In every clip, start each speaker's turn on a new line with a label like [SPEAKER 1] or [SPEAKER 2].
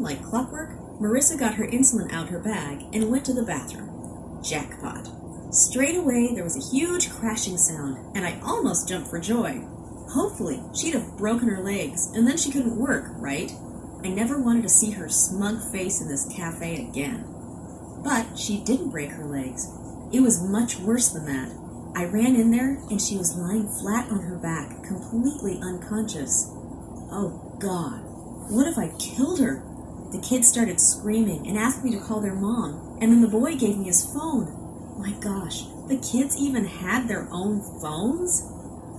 [SPEAKER 1] like clockwork, Marissa got her insulin out her bag and went to the bathroom. Jackpot. Straight away, there was a huge crashing sound, and I almost jumped for joy. Hopefully, she'd have broken her legs, and then she couldn't work, right? I never wanted to see her smug face in this cafe again. But she didn't break her legs. It was much worse than that. I ran in there, and she was lying flat on her back, completely unconscious. Oh, God. What if I killed her? The kids started screaming and asked me to call their mom, and then the boy gave me his phone. My gosh, the kids even had their own phones?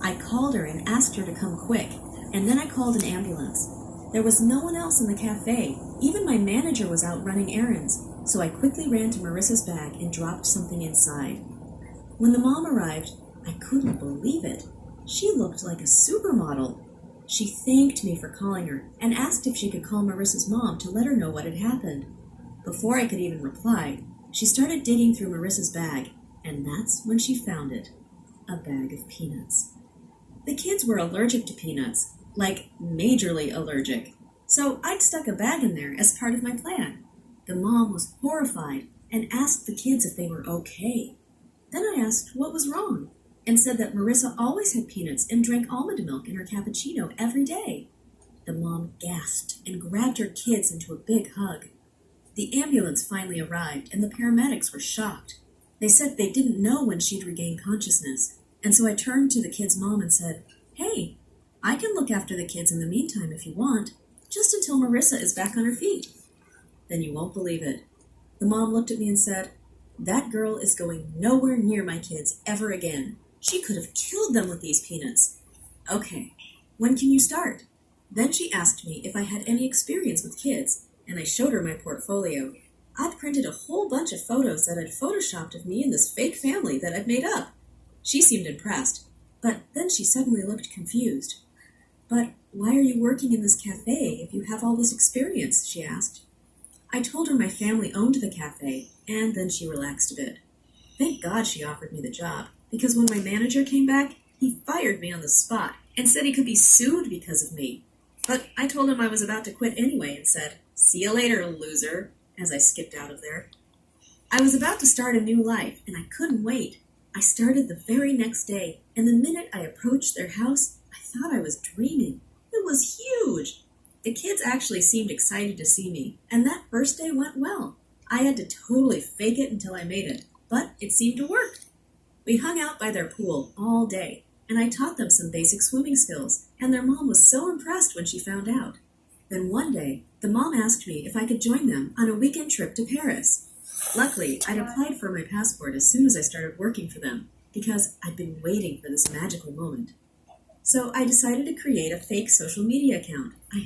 [SPEAKER 1] I called her and asked her to come quick, and then I called an ambulance. There was no one else in the cafe. Even my manager was out running errands, so I quickly ran to Marissa's bag and dropped something inside. When the mom arrived, I couldn't believe it. She looked like a supermodel. She thanked me for calling her and asked if she could call Marissa's mom to let her know what had happened. Before I could even reply, she started digging through Marissa's bag, and that's when she found it. A bag of peanuts. The kids were allergic to peanuts, like majorly allergic, so I'd stuck a bag in there as part of my plan. The mom was horrified and asked the kids if they were okay. Then I asked what was wrong, and said that Marissa always had peanuts and drank almond milk in her cappuccino every day. The mom gasped and grabbed her kids into a big hug. The ambulance finally arrived, and the paramedics were shocked. They said they didn't know when she'd regain consciousness, and so I turned to the kid's mom and said, "Hey, I can look after the kids in the meantime if you want, just until Marissa is back on her feet." Then you won't believe it. The mom looked at me and said, "That girl is going nowhere near my kids ever again. She could have killed them with these peanuts." "Okay, when can you start?" Then she asked me if I had any experience with kids, and I showed her my portfolio. I'd printed a whole bunch of photos that I'd photoshopped of me and this fake family that I'd made up. She seemed impressed, but then she suddenly looked confused. "But why are you working in this cafe if you have all this experience?" she asked. I told her my family owned the cafe, and then she relaxed a bit. Thank God she offered me the job, because when my manager came back, he fired me on the spot and said he could be sued because of me. But I told him I was about to quit anyway and said, "See you later, loser," as I skipped out of there. I was about to start a new life, and I couldn't wait. I started the very next day, and the minute I approached their house, I thought I was dreaming. It was huge. The kids actually seemed excited to see me, and that first day went well. I had to totally fake it until I made it, but it seemed to work. We hung out by their pool all day, and I taught them some basic swimming skills, and their mom was so impressed when she found out. Then one day, the mom asked me if I could join them on a weekend trip to Paris. Luckily, I'd applied for my passport as soon as I started working for them, because I'd been waiting for this magical moment. So I decided to create a fake social media account. I